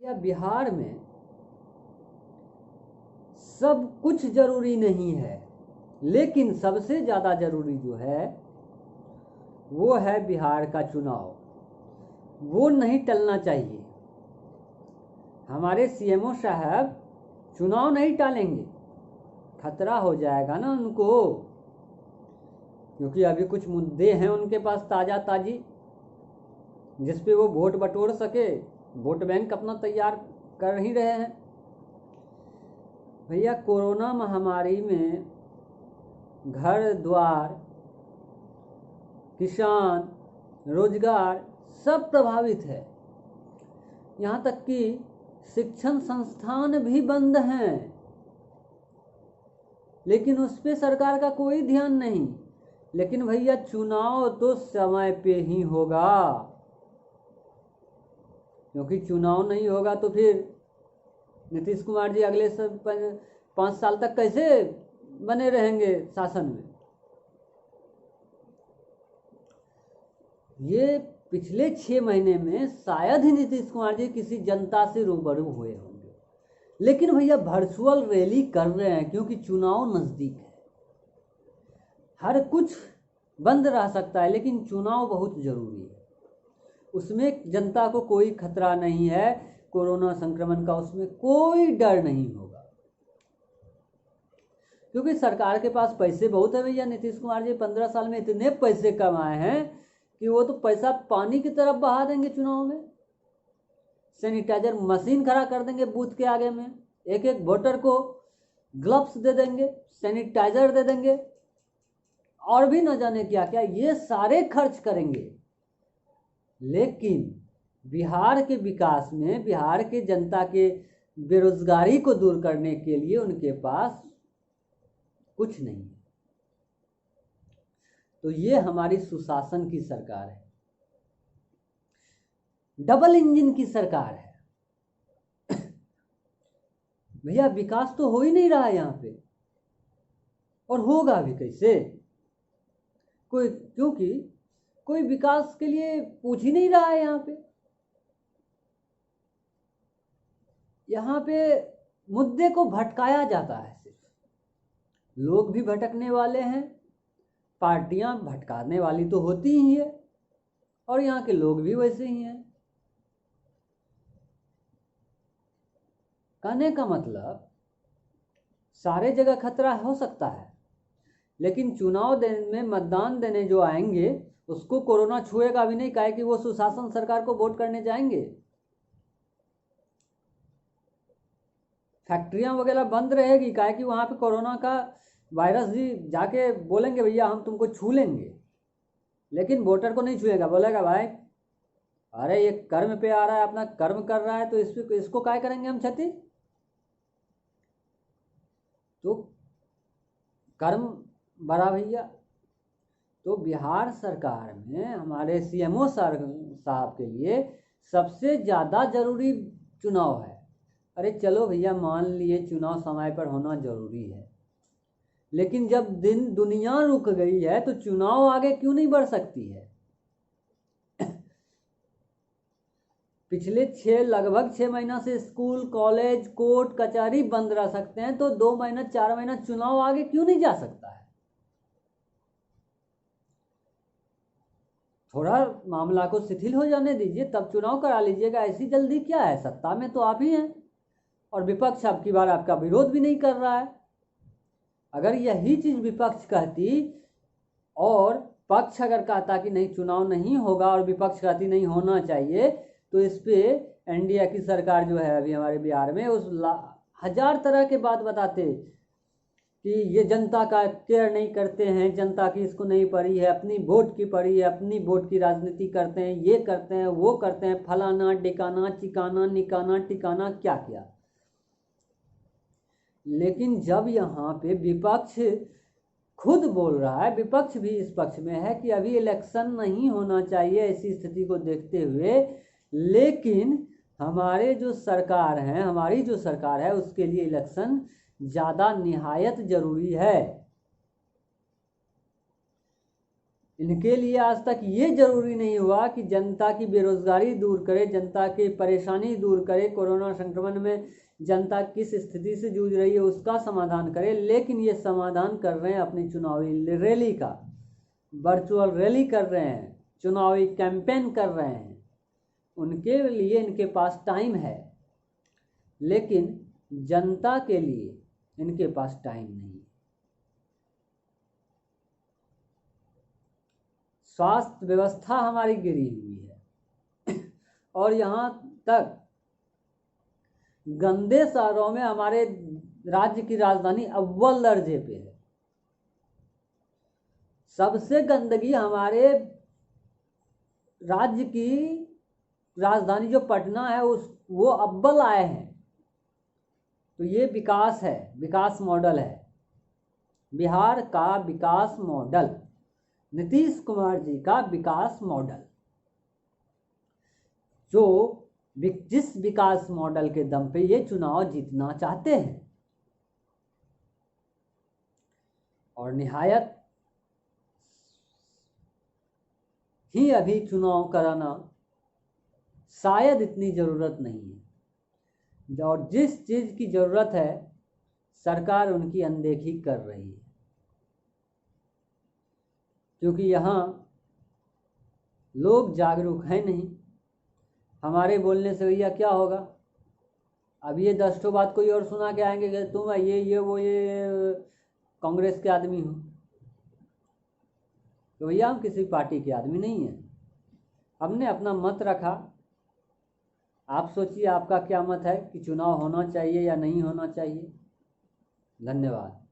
या बिहार में सब कुछ जरूरी नहीं है, लेकिन सबसे ज़्यादा जरूरी जो है वो है बिहार का चुनाव। वो नहीं टलना चाहिए। हमारे सीएमओ साहब चुनाव नहीं टालेंगे, खतरा हो जाएगा ना उनको, क्योंकि अभी कुछ मुद्दे हैं उनके पास ताज़ा ताजी जिस पे वो वोट बटोर सके, वोट बैंक अपना तैयार कर ही रहे हैं। भैया कोरोना महामारी में घर द्वार, किसान, रोजगार सब प्रभावित है। यहाँ तक कि शिक्षण संस्थान भी बंद हैं, लेकिन उस पे सरकार का कोई ध्यान नहीं। लेकिन भैया चुनाव तो समय पे ही होगा, क्योंकि चुनाव नहीं होगा तो फिर नीतीश कुमार जी अगले 5 साल तक कैसे बने रहेंगे शासन में। ये पिछले 6 महीने में शायद ही नीतीश कुमार जी किसी जनता से रूबरू हुए होंगे, लेकिन भैया वर्चुअल रैली कर रहे हैं क्योंकि चुनाव नज़दीक है। हर कुछ बंद रह सकता है, लेकिन चुनाव बहुत ज़रूरी है। उसमें जनता को कोई खतरा नहीं है, कोरोना संक्रमण का उसमें कोई डर नहीं होगा, क्योंकि सरकार के पास पैसे बहुत है। भैया नीतीश कुमार जी 15 साल में इतने पैसे कमाए हैं कि वो तो पैसा पानी की तरफ बहा देंगे चुनाव में। सैनिटाइजर मशीन खड़ा कर देंगे बूथ के आगे में, एक एक वोटर को ग्लव्स दे देंगे, सैनिटाइजर दे देंगे, और भी न जाने क्या क्या, ये सारे खर्च करेंगे। लेकिन बिहार के विकास में, बिहार के जनता के बेरोजगारी को दूर करने के लिए उनके पास कुछ नहीं है। तो ये हमारी सुशासन की सरकार है, डबल इंजन की सरकार है। भैया विकास तो हो ही नहीं रहा है यहाँ पे, और होगा भी कैसे? क्योंकि कोई विकास के लिए पूछ ही नहीं रहा है यहाँ पे। यहाँ पे मुद्दे को भटकाया जाता है सिर्फ। लोग भी भटकने वाले हैं, पार्टियां भटकाने वाली तो होती ही है, और यहाँ के लोग भी वैसे ही हैं। कहने का मतलब सारे जगह खतरा हो सकता है, लेकिन चुनाव में मतदान देने जो आएंगे उसको कोरोना छुएगा भी नहीं, काहे कि वो सुशासन सरकार को वोट करने जाएंगे। फैक्ट्रियां वगैरह बंद रहेगी, काहे कि वहाँ पे कोरोना का वायरस जी जाके बोलेंगे भैया हम तुमको छू लेंगे, लेकिन वोटर को नहीं छुएगा। बोलेगा भाई अरे ये कर्म पे आ रहा है, अपना कर्म कर रहा है, तो इसको काय करेंगे हम क्षति। तो कर्म बड़ा भैया। तो बिहार सरकार में हमारे सीएमओ साहब के लिए सबसे ज़्यादा जरूरी चुनाव है। अरे चलो भैया मान लिए चुनाव समय पर होना जरूरी है, लेकिन जब दुनिया रुक गई है तो चुनाव आगे क्यों नहीं बढ़ सकती है? पिछले लगभग 6 महीना से स्कूल, कॉलेज, कोर्ट, कचहरी बंद रह सकते हैं, तो 2 महीना 4 महीना चुनाव आगे क्यों नहीं जा सकता है? थोड़ा मामला को शिथिल हो जाने दीजिए, तब चुनाव करा लीजिएगा। ऐसी जल्दी क्या है? सत्ता में तो आप ही हैं, और विपक्ष अब की बार आपका विरोध भी नहीं कर रहा है। अगर यही चीज़ विपक्ष कहती और पक्ष अगर कहता कि नहीं चुनाव नहीं होगा, और विपक्ष कहती नहीं होना चाहिए, तो इस पे एनडीए की सरकार जो है अभी हमारे बिहार में उस 1000 तरह के बात बताते कि ये जनता का केयर नहीं करते हैं, जनता की इसको नहीं पड़ी है, अपनी वोट की पड़ी है, अपनी वोट की राजनीति करते हैं, ये करते हैं, वो करते हैं, फलाना ढिकाना चिकाना निकाना टिकाना क्या क्या। लेकिन जब यहाँ पे विपक्ष खुद बोल रहा है, विपक्ष भी इस पक्ष में है कि अभी इलेक्शन नहीं होना चाहिए ऐसी स्थिति को देखते हुए, लेकिन हमारे जो सरकार है, हमारी जो सरकार है, उसके लिए इलेक्शन ज़्यादा निहायत जरूरी है। इनके लिए आज तक ये जरूरी नहीं हुआ कि जनता की बेरोजगारी दूर करे, जनता की परेशानी दूर करे, कोरोना संक्रमण में जनता किस स्थिति से जूझ रही है उसका समाधान करे, लेकिन ये समाधान कर रहे हैं अपनी चुनावी रैली का, वर्चुअल रैली कर रहे हैं, चुनावी कैंपेन कर रहे हैं। उनके लिए इनके पास टाइम है, लेकिन जनता के लिए इनके पास टाइम नहीं है। स्वास्थ्य व्यवस्था हमारी गिरी हुई है और यहाँ तक गंदे शहरों में हमारे राज्य की राजधानी अव्वल दर्जे पे है। सबसे गंदगी हमारे राज्य की राजधानी जो पटना है वो अव्वल आए हैं। तो ये विकास है, विकास मॉडल है, बिहार का विकास मॉडल, नीतीश कुमार जी का विकास मॉडल, जो जिस विकास मॉडल के दम पे ये चुनाव जीतना चाहते हैं। और निहायत ही अभी चुनाव कराना शायद इतनी ज़रूरत नहीं है, और जिस चीज़ की ज़रूरत है सरकार उनकी अनदेखी कर रही है, क्योंकि यहाँ लोग जागरूक हैं नहीं। हमारे बोलने से भैया क्या होगा? अब ये 10 ठो बात कोई और सुना के आएंगे कि तुम ये वो ये कांग्रेस के आदमी हो। तो भैया हम किसी पार्टी के आदमी नहीं हैं, हमने अपना मत रखा। आप सोचिए आपका क्या मत है कि चुनाव होना चाहिए या नहीं होना चाहिए। धन्यवाद।